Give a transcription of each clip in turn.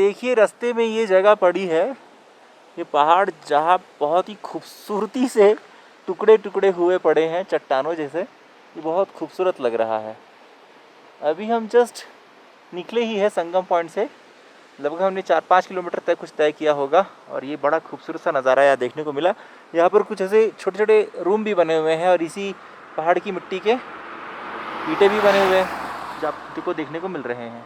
देखिए रास्ते में ये जगह पड़ी है, ये पहाड़ जहाँ बहुत ही खूबसूरती से टुकड़े टुकड़े हुए पड़े हैं चट्टानों जैसे, ये बहुत खूबसूरत लग रहा है। अभी हम जस्ट निकले ही है संगम पॉइंट से, लगभग हमने 4-5 किलोमीटर तक कुछ तय किया होगा और ये बड़ा खूबसूरत सा नज़ारा यहाँ देखने को मिला। यहाँ पर कुछ ऐसे छोटे छोटे रूम भी बने हुए हैं और इसी पहाड़ की मिट्टी के ईंटें भी बने हुए हैं जो आपको देखने को मिल रहे हैं।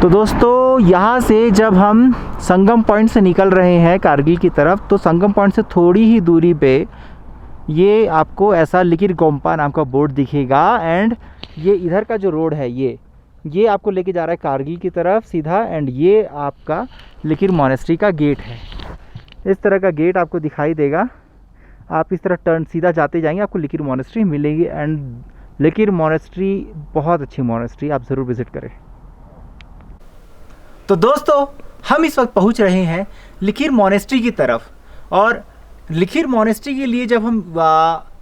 तो दोस्तों यहाँ से जब हम संगम पॉइंट से निकल रहे हैं कारगिल की तरफ, तो संगम पॉइंट से थोड़ी ही दूरी पे ये आपको ऐसा लिकिर गोम्पा नाम का बोर्ड दिखेगा एंड ये इधर का जो रोड है ये आपको लेके जा रहा है कारगिल की तरफ सीधा एंड ये आपका लिकिर मॉनेस्ट्री का गेट है। इस तरह का गेट आपको दिखाई देगा। आप इस तरह टर्न सीधा जाते जाएंगे आपको लिकिर मॉनेस्ट्री मिलेगी एंड लिकिर मॉनेस्ट्री बहुत अच्छी मॉनेस्ट्री, आप ज़रूर विज़िट करें। तो दोस्तों हम इस वक्त पहुंच रहे हैं लिकिर मॉनेस्ट्री की तरफ और लिकिर मॉनेस्ट्री के लिए जब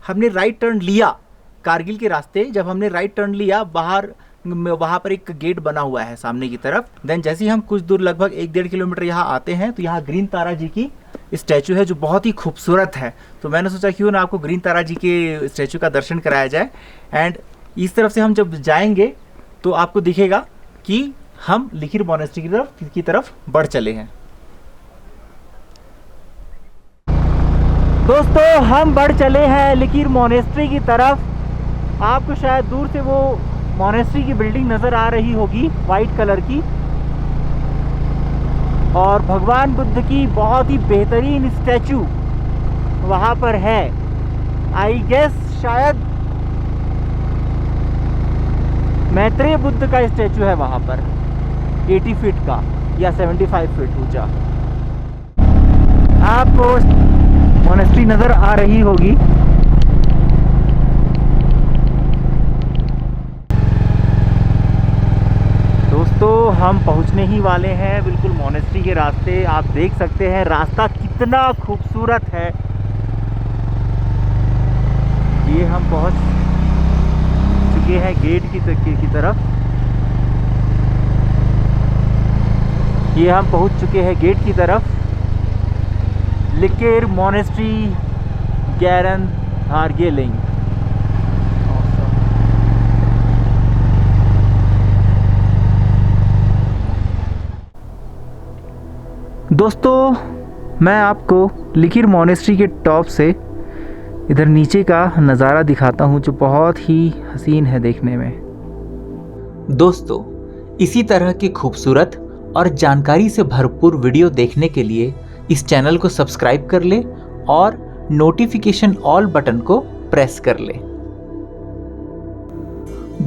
हमने राइट टर्न लिया कारगिल के रास्ते, जब हमने राइट टर्न लिया बाहर वहाँ पर एक गेट बना हुआ है सामने की तरफ। देन जैसे ही हम कुछ दूर लगभग 1-1.5 किलोमीटर यहाँ आते हैं तो यहाँ ग्रीन तारा जी की स्टैचू है जो बहुत ही खूबसूरत है। तो मैंने सोचा क्यों ना आपको ग्रीन तारा जी के स्टैचू का दर्शन कराया जाए एंड इस तरफ से हम जब जाएंगे तो आपको दिखेगा कि हम लिकिर मॉनेस्ट्री की तरफ बढ़ चले हैं। दोस्तों हम बढ़ चले हैं लिकिर मॉनेस्ट्री की तरफ। आपको शायद दूर से वो मॉनेस्ट्री की बिल्डिंग नज़र आ रही होगी वाइट कलर की और भगवान बुद्ध की बहुत ही बेहतरीन स्टैचू वहाँ पर है। आई गेस शायद मैत्रेय बुद्ध का स्टैचू है वहाँ पर 80 फीट का या 75 फीट ऊंचा। आपको मॉनेस्ट्री नज़र आ रही होगी। दोस्तों हम पहुंचने ही वाले हैं बिल्कुल मॉनेस्ट्री के रास्ते। आप देख सकते हैं रास्ता कितना खूबसूरत है। ये हम पहुंच चुके हैं गेट की तरफ। ये हम पहुंच चुके हैं गेट की तरफ। लिकिर मॉनेस्ट्री गैरन हारगेलिंग। दोस्तों मैं आपको लिकिर मॉनेस्ट्री के टॉप से इधर नीचे का नज़ारा दिखाता हूँ जो बहुत ही हसीन है देखने में। दोस्तों इसी तरह की खूबसूरत और जानकारी से भरपूर वीडियो देखने के लिए इस चैनल को सब्सक्राइब कर ले और नोटिफिकेशन ऑल बटन को प्रेस कर ले।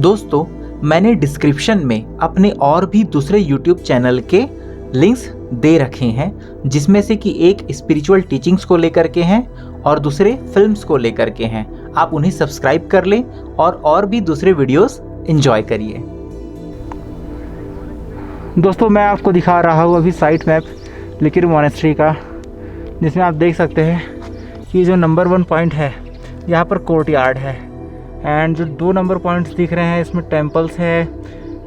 दोस्तों मैंने डिस्क्रिप्शन में अपने और भी दूसरे YouTube चैनल के लिंक्स दे रखे हैं, जिसमें से कि एक स्पिरिचुअल टीचिंग्स को लेकर के हैं और दूसरे फिल्म्स को लेकर के हैं। आप उन्हें सब्सक्राइब कर लें और भी दूसरे वीडियोस एंजॉय करिए। दोस्तों मैं आपको दिखा रहा हूँ अभी साइट मैप लिकिर मॉनेस्ट्री का, जिसमें आप देख सकते हैं कि जो नंबर 1 पॉइंट है यहाँ पर कोर्टयार्ड है एंड जो 2 नंबर पॉइंट्स दिख रहे हैं इसमें टेम्पल्स है,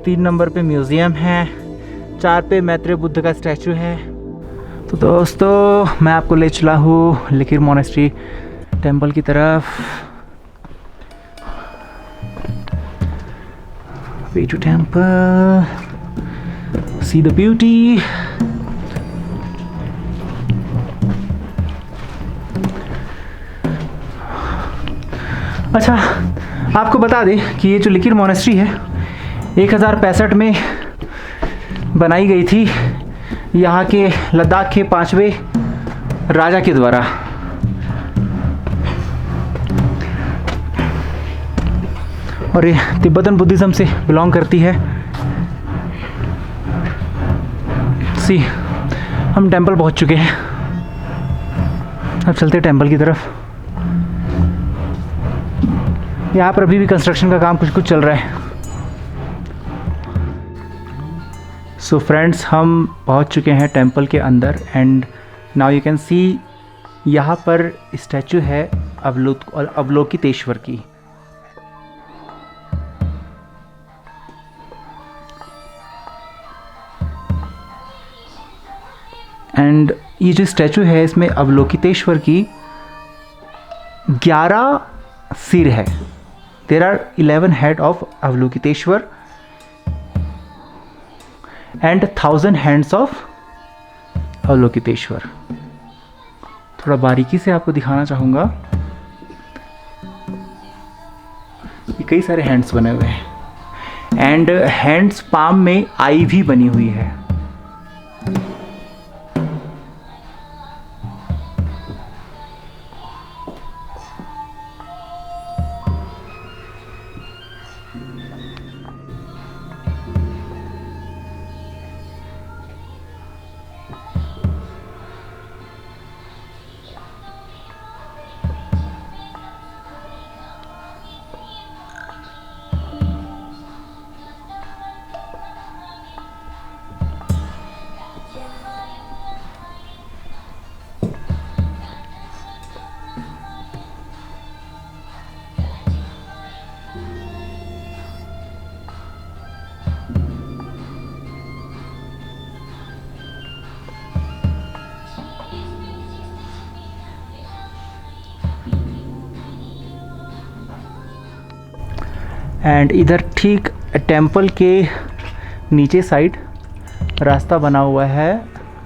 3 नंबर पे म्यूज़ियम है, 4 पे मैत्रेय बुद्ध का स्टैचू है। तो दोस्तों मैं आपको ले चला हूँ लिकिर मॉनेस्ट्री टेम्पल की तरफ। Way to temple, see the beauty. अच्छा आपको बता दें कि ये जो लिकिर मॉनेस्ट्री है 1065 में बनाई गई थी यहाँ के लद्दाख के 5वें राजा के द्वारा। और ये तिब्बतन बुद्धिज़्म से बिलोंग करती है। सी हम टेंपल पहुँच चुके हैं, अब चलते हैं टेंपल की तरफ। यहाँ पर अभी भी कंस्ट्रक्शन का काम कुछ चल रहा है। सो फ्रेंड्स हम पहुँच चुके हैं टेंपल के अंदर and now you can see यहाँ पर स्टैचू है अवलोकितेश्वर की। एंड ये जो स्टैचू है इसमें अवलोकितेश्वर की 11 सिर है। There are 11 head of Avalokiteshvara and 1000 hands of Avalokiteshvara. थोड़ा बारीकी से आपको दिखाना चाहूँगा। ये कई सारे हैंड्स बने हुए हैं एंड हैंड्स पाम में आई भी बनी हुई है। एंड इधर ठीक टेंपल के नीचे साइड रास्ता बना हुआ है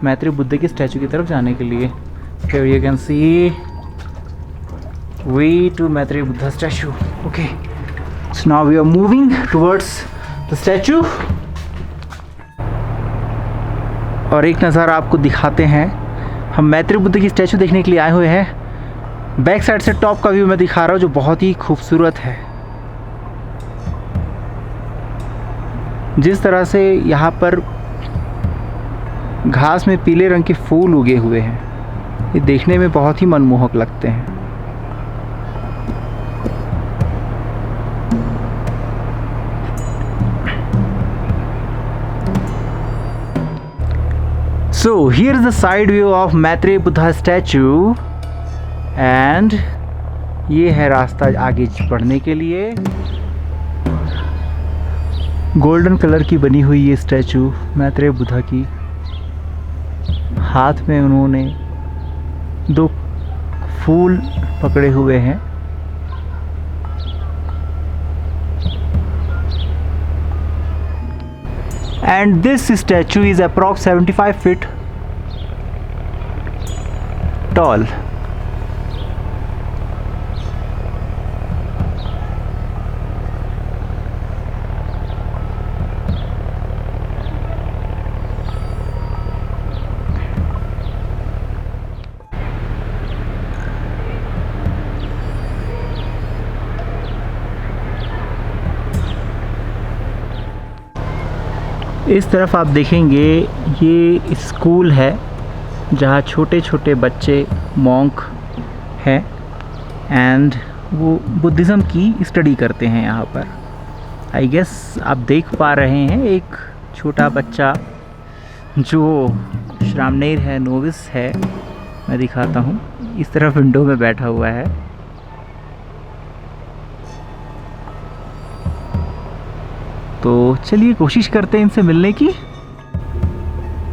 मैत्री बुद्ध की स्टैचू की तरफ जाने के लिए। Here you can see way to मैत्री Buddha statue. Okay, so now we are moving towards the statue. और एक नज़ारा आपको दिखाते हैं। हम मैत्री बुद्ध की स्टैचू देखने के लिए आए हुए हैं। बैक साइड से टॉप का व्यू मैं दिखा रहा हूँ जो बहुत ही खूबसूरत है। जिस तरह से यहाँ पर घास में पीले रंग के फूल उगे हुए हैं, ये देखने में बहुत ही मनमोहक लगते हैं। So here is the side view of मैत्री बुद्धा statue and ये है रास्ता आगे बढ़ने के लिए। गोल्डन कलर की बनी हुई ये स्टैचू मैत्रेय बुद्धा की। हाथ में उन्होंने 2 फूल पकड़े हुए हैं। And this statue is approx 75 feet tall. इस तरफ आप देखेंगे ये स्कूल है जहाँ छोटे छोटे बच्चे मॉन्क हैं एंड वो बुद्धिज़्म की स्टडी करते हैं यहाँ पर। आई गेस आप देख पा रहे हैं एक छोटा बच्चा जो श्रामणेर है, नोविस है। मैं दिखाता हूँ, इस तरफ विंडो में बैठा हुआ है। तो चलिए कोशिश करते हैं इनसे मिलने की।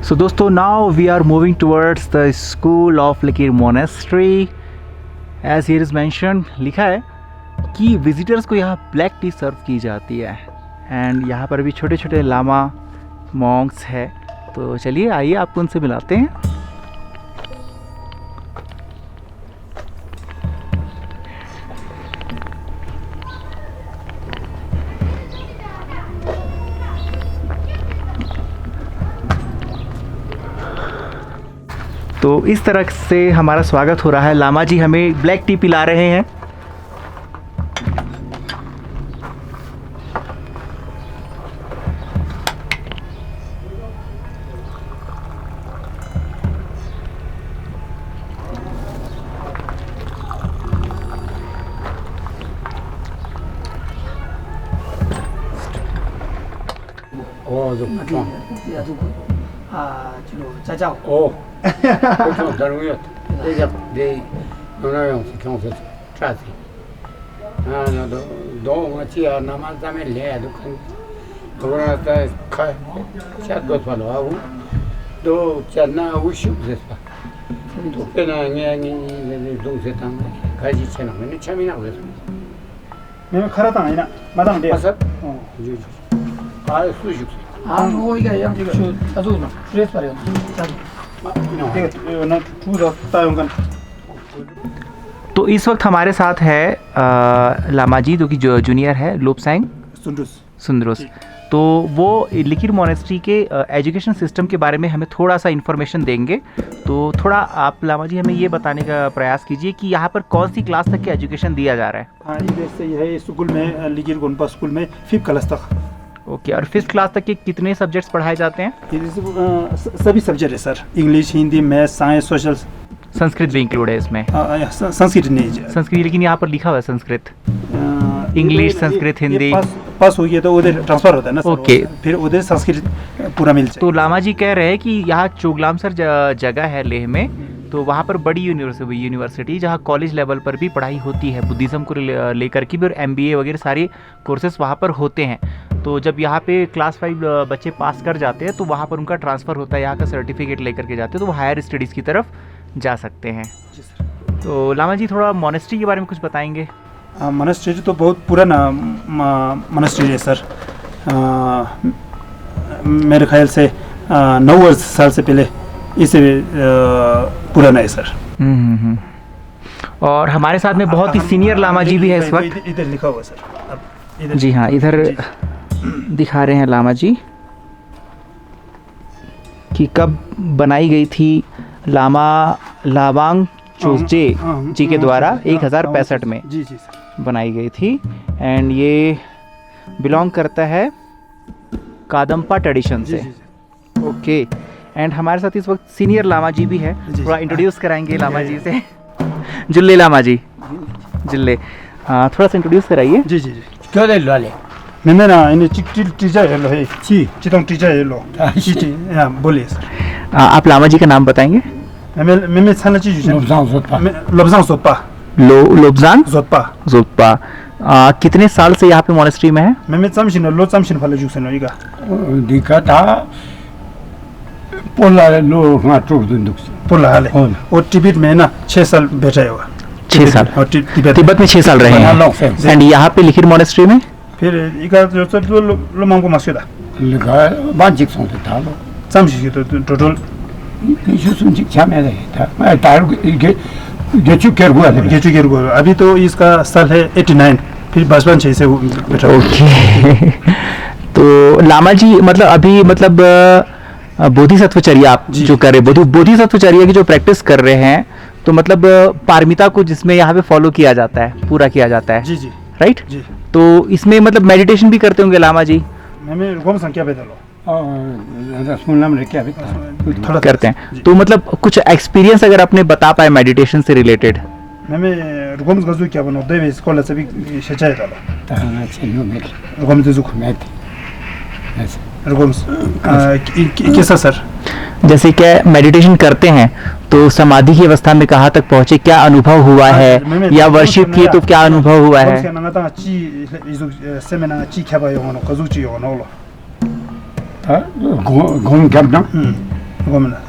सो दोस्तों, now we are moving towards the school of Likir monastery. As here is mention, लिखा है कि विजिटर्स को यहाँ ब्लैक टी सर्व की जाती है एंड यहाँ पर भी छोटे छोटे लामा मॉन्क्स है। तो चलिए आइए आपको उनसे मिलाते हैं। तो इस तरह से हमारा स्वागत हो रहा है। लामा जी हमें ब्लैक टी पिला रहे हैं। do chana ushu despa do pena nge do setang kaji chana ne chamina despa 내가 카라다 아니나 마당 돼. pasat ju ah suju 이게 양쪽 아주 프레스 말이야. 이거 나 투다 따용간. तो इस वक्त हमारे साथ है लामाजी जो कि जूनियर है लोपसैंग 순두스. सुंदरोस। तो वो लिकिर मोनेस्ट्री के एजुकेशन सिस्टम के बारे में हमें थोड़ा सा इन्फॉर्मेशन देंगे। तो थोड़ा आप लामाजी हमें ये बताने का प्रयास कीजिए कि यहाँ पर कौन सी क्लास तक के एजुकेशन दिया जा रहा है। हाँ इधर से यह स्कूल में लिगिर गोनपा स्कूल में 5th क्लास तक। ओके, और 5th क्लास तक के कितने सब्जेक्ट्स पढ़ाए जाते हैं? इधर से सभी सब्जेक्ट है sir, English, Hindi, math, science, social. Sanskrit भी इंक्लूड है इसमें? संस्कृत नहीं है। संस्कृत, लेकिन यहाँ पर लिखा हुआ है संस्कृत, इंग्लिश, संस्कृत, हिंदी। पास हो गया तो उधर ट्रांसफर होता है ना सर। ओके। फिर उधर संस्कृत पूरा मिल जाए। तो लामाजी कह रहे हैं कि यहाँ चोगलामसर जगह है लेह में, तो वहाँ पर बड़ी यूनिवर्सिटी जहाँ कॉलेज लेवल पर भी पढ़ाई होती है बुद्धिज़्म को लेकर के भी, और MBA वगैरह सारे कोर्सेज वहाँ पर होते हैं। तो जब यहाँ पे क्लास 5 बच्चे पास कर जाते हैं तो वहाँ पर उनका ट्रांसफ़र होता है, यहाँ का सर्टिफिकेट लेकर के जाते हैं, तो वो हायर स्टडीज़ की तरफ जा सकते हैं। तो लामाजी थोड़ा मोनेस्ट्री के बारे में कुछ बताएंगे? मोनेस्ट्री तो बहुत पुराना मोनेस्ट्री है सर। मेरे ख्याल से 9 साल से पहले इसे पुराना है सर। और हमारे साथ में बहुत ही सीनियर लामाजी भी है इस वक्त। इधर लिखा हुआ सर। अब इधर जी हाँ, इधर दिखा रहे हैं लामाजी कि कब बनाई गई थी लामा लावांग चोजे जी के द्वारा 1065 में जी जी सर बनाई गई थी। एंड ये बिलोंग करता है कादम्पा ट्रेडिशन से। ओके, एंड हमारे साथ इस वक्त सीनियर लामा जी भी है, थोड़ा इंट्रोड्यूस कराएंगे लामा जी से। जुल्ले लामा जी, जुल्ले थोड़ा सा इंट्रोड्यूस कराइए। जी जी जी क्या ले लो ले मैंने ना इन्हें टीचर है लो है जी चितंग टीचर है लो जी हाँ बोलिए सर। आप लामा जी का नाम बताएंगे? मैं छाना चीज लोबजांग सोपा लोबजांग जोतपा जोतपा। कितने साल से यहाँ पे मोनेस्ट्री में है? मैं चामशिन लो चामशिन फले जुसन इगा दिखा था पोला लो ना टूट दुख पोला हाले और तिब्बत में ना 6 साल बैठा हुआ। 6 साल और तिब्बत में 6 साल रहे हैं। एंड यहाँ पे लिखिर मोनेस्ट्री में फिर इका जो सब लो मांगो मास्योदा लिखा बाजिक सोते था लो चामशिन तो टोटल सुनचिक छामे रहे था। मैं तार गेचू केर हुआ अभी तो इसका साल है 89, फिर 55 से बैठा। ओके तो लामा जी मतलब अभी मतलब बोधिसत्वचर्या आप जो कर रहे हैं, बोधिसत्वचर्या की जो प्रैक्टिस कर रहे हैं, तो मतलब पारमिता को जिसमें यहाँ पे फॉलो किया जाता है, पूरा किया जाता है। जी जी राइट जी। तो इसमें मतलब मेडिटेशन भी करते होंगे लामा जी? मैं गोम संख्या पे दलो थोड़ा करते हैं। तो मतलब कुछ एक्सपीरियंस अगर आपने बता पाए मेडिटेशन से रिलेटेड? मैं गोम गजू क्या बनो देवे स्कूल से भी शचाए दलो ताना चलो मेरे गोम जुक मैं ऐसे गोम कैसा सर? जैसे क्या मेडिटेशन करते हैं तो समाधि की अवस्था में कहाँ तक पहुँचे, क्या अनुभव हुआ है, या वर्शिप किए तो क्या अनुभव हुआ है? घूम क्या ना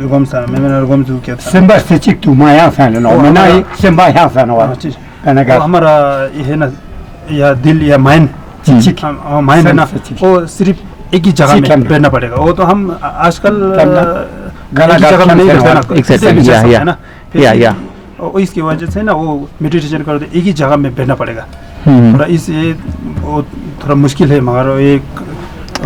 गोम सा मैं गोम जुक क्या सिंबा से चिक तू माया फैन लो मैं ना सिंबा यहाँ फैन हुआ है हमारा ये है ना या दिल या माइंड चिक माइंड है ना, वो सिर्फ एक ही जगह में बैठना पड़ेगा। वो तो हम आजकल जगह में नहीं बैठना ना, और इसकी वजह से ना वो मेडिटेशन करते एक ही जगह में बैठना पड़ेगा। थोड़ा इस ये वो थोड़ा मुश्किल है, मगर ये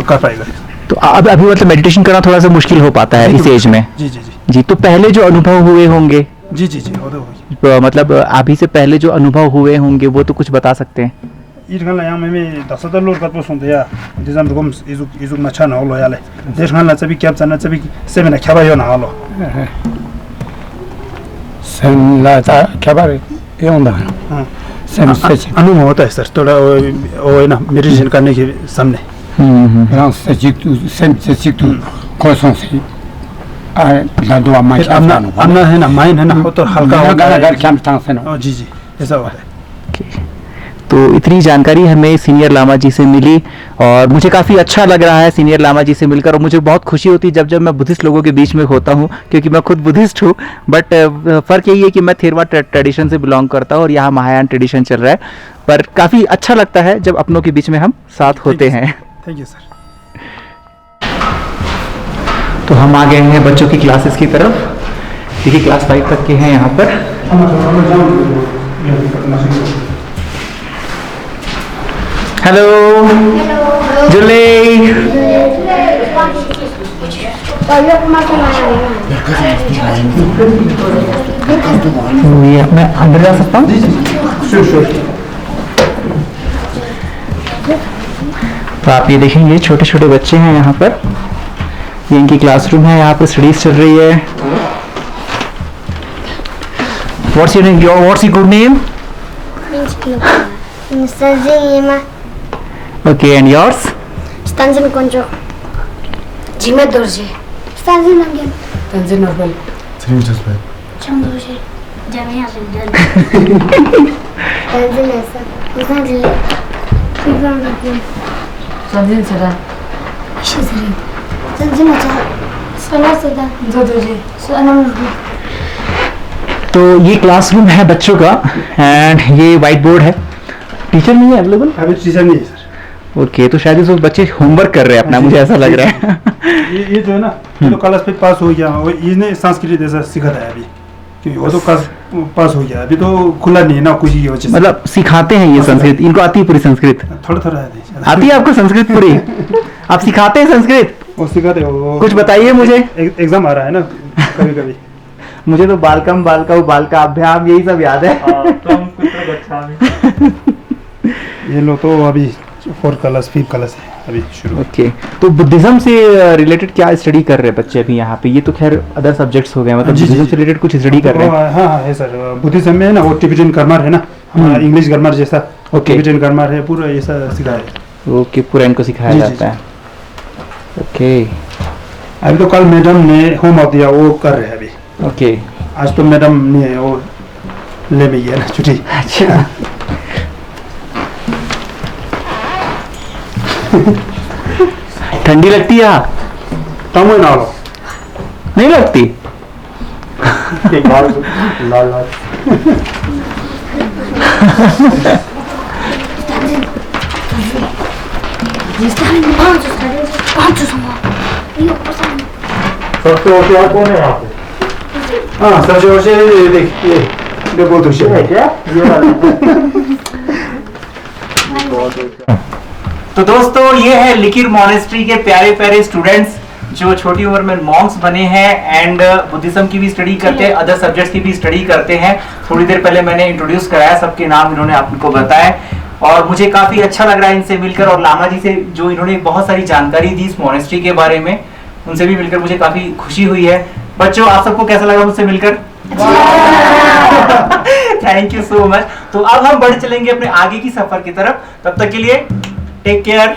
कर पाएगा। तो अब अभी मतलब मेडिटेशन करना थोड़ा सा मुश्किल हो पाता है इस एज में? जी जी जी जी। तो पहले जो अनुभव हुए होंगे? जी जी जी वो तो मतलब अभी से पहले जो अनुभव हुए होंगे वो तो कुछ बता सकते हैं? 이런 양 매매 다섯달 로르 갖고 손대야 대장 조금 이죽 맞춰 나올로 야래 대장 하나 잡이 겹잖아 잡이 세면에 켜봐요 나올로 senlata cabaret onda sen seç अनु होता है सर थोड़ा वो है ना मेडिटेशन करने के सामने ran seçik tu sen seçik tu koson se आ दादू अम्मा क्या अपना है ना माइंड है ना वो तो हल्का होगा अगर क्या तांग से ना जी जी ऐसा होता है। तो इतनी जानकारी हमें सीनियर लामा जी से मिली और मुझे काफ़ी अच्छा लग रहा है सीनियर लामा जी से मिलकर, और मुझे बहुत खुशी होती है जब मैं बुद्धिस्ट लोगों के बीच में होता हूँ, क्योंकि मैं खुद बुद्धिस्ट हूँ। बट फ़र्क यही है कि मैं थेरवा ट्रेडिशन से बिलोंग करता हूँ और यहाँ महायान ट्रेडिशन चल रहा है, पर काफ़ी अच्छा लगता है जब अपनों के बीच में हम साथ होते हैं। Thank you sir. तो हम आ गए हैं बच्चों की क्लासेस की तरफ, देखिए क्लास 5 तक के हैं यहाँ पर। हेलो जुले, ये मैं अंदर जा सकता हूँ? तो आप ये देखेंगे छोटे छोटे बच्चे हैं यहाँ पर, ये इनकी क्लासरूम है, यहाँ पर स्टडीज चल रही है। What's your name? What's your good name? Okay, and yours? Stanzin Konjo. Jime Dorje. Stanzin Angel. Tanzin Norbel. Cham Dorje. Jamia Zindal. Tanzin Esa. Usan Dile. Ivan Rakim. Tanzin Sada. Shizri. Tanzin Acha. Salah Sada. Dorje. Sanam Nurbi. तो ये classroom है बच्चों का and ये white board है। Teacher नहीं है available? अभी टीचर नहीं है सर। ओके, तो शायद इस वक्त बच्चे होमवर्क कर रहे हैं अपना, मुझे ऐसा लग रहा है। ये जो है ना, ये तो क्लास पे पास हो गया, वो इसने संस्कृत ऐसा सिखाता है अभी, क्योंकि वो तो क्लास पास हो गया, अभी तो खुला नहीं है ना कुछ की वजह से। मतलब सिखाते हैं ये संस्कृत, इनको आती है पूरी संस्कृत? थोड़ा थोड़ा आती है आपको संस्कृत पूरी? आप सिखाते हैं संस्कृत? वो सिखाते हो। कुछ बताइए मुझे। एग्जाम आ रहा है ना कभी कभी। मुझे तो बालकम बालकौ बालकाभ्याम यही सब याद है। ये लो तो अभी 4 क्लास 5 क्लास है अभी शुरू। ओके, तो बुद्धिज्म से रिलेटेड क्या स्टडी कर रहे हैं बच्चे अभी यहाँ पे? ये तो खैर अदर सब्जेक्ट्स हो गए, मतलब बुद्धिज्म से रिलेटेड कुछ स्टडी कर रहे हैं? हाँ है सर, बुद्धिज्म में है ना वो टिबेटन ग्रामर है ना, हमारा इंग्लिश ग्रामर जैसा टिबेटन ग्रामर है, पूरा ऐसा सिखाया है। ओके, पूरा इनको सिखाया जाता है। ओके, अभी तो कल मैडम ने होमवर्क दिया, वो कर रहे हैं अभी। ओके, आज तो मैडम नहीं है, वो ले में है ना छुट्टी। अच्छा। ठंडी लगती है? तम ना लो नहीं लगती? लाल लाल सबसे होशियार कौन है यहाँ पे? हाँ सबसे होशियार देख ये बहुत होशियार है क्या ये तो दोस्तों ये है लिकिर मॉनेस्ट्री के प्यारे प्यारे स्टूडेंट्स जो छोटी उम्र में मॉन्क्स बने हैं एंड बुद्धिज्म की भी स्टडी करते हैं, अदर सब्जेक्ट्स की भी स्टडी करते हैं। थोड़ी देर पहले मैंने इंट्रोड्यूस कराया, सबके नाम इन्होंने आपको बताया और मुझे काफी अच्छा लग रहा है इनसे मिलकर, और लामा जी से जो इन्होंने बहुत सारी जानकारी दी इस मॉनेस्ट्री के बारे में, उनसे भी मिलकर मुझे काफी खुशी हुई है। बच्चों आप सबको कैसा लगा मुझसे मिलकर? Thank you so much. तो अब हम बढ़ चलेंगे अपने आगे की सफर की तरफ, तब तक के लिए टेक केयर।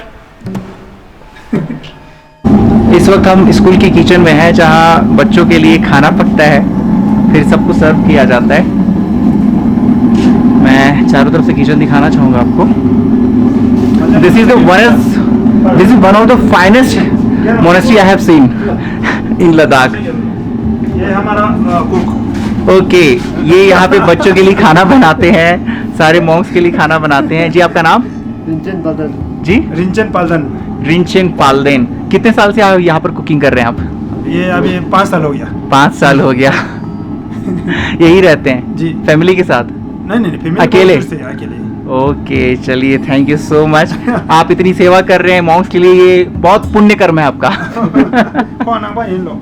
इस वक्त हम स्कूल की किचन में हैं जहां बच्चों के लिए खाना पकता है, फिर सबको सर्व किया जाता है। मैं चारों तरफ से किचन दिखाना चाहूंगा आपको। This is one of the finest monastery I have seen in Ladakh. ये हमारा कुक। ओके, ये यहाँ पे बच्चों के लिए खाना बनाते हैं, सारे मॉन्क्स के लिए खाना बनाते हैं। जी आपका नाम? जी रिंचन पालदन। रिंचन पालदेन। कितने साल से आप यहाँ पर कुकिंग कर रहे हैं आप? ये अभी 5 साल हो गया। 5 साल हो गया। यही रहते हैं जी। फैमिली के साथ? नहीं फैमिली अकेले? अकेले। ओके, चलिए थैंक यू सो मच। आप इतनी सेवा कर रहे हैं मॉन्क्स के लिए, ये बहुत पुण्य कर्म है आपका। कौन इन लोग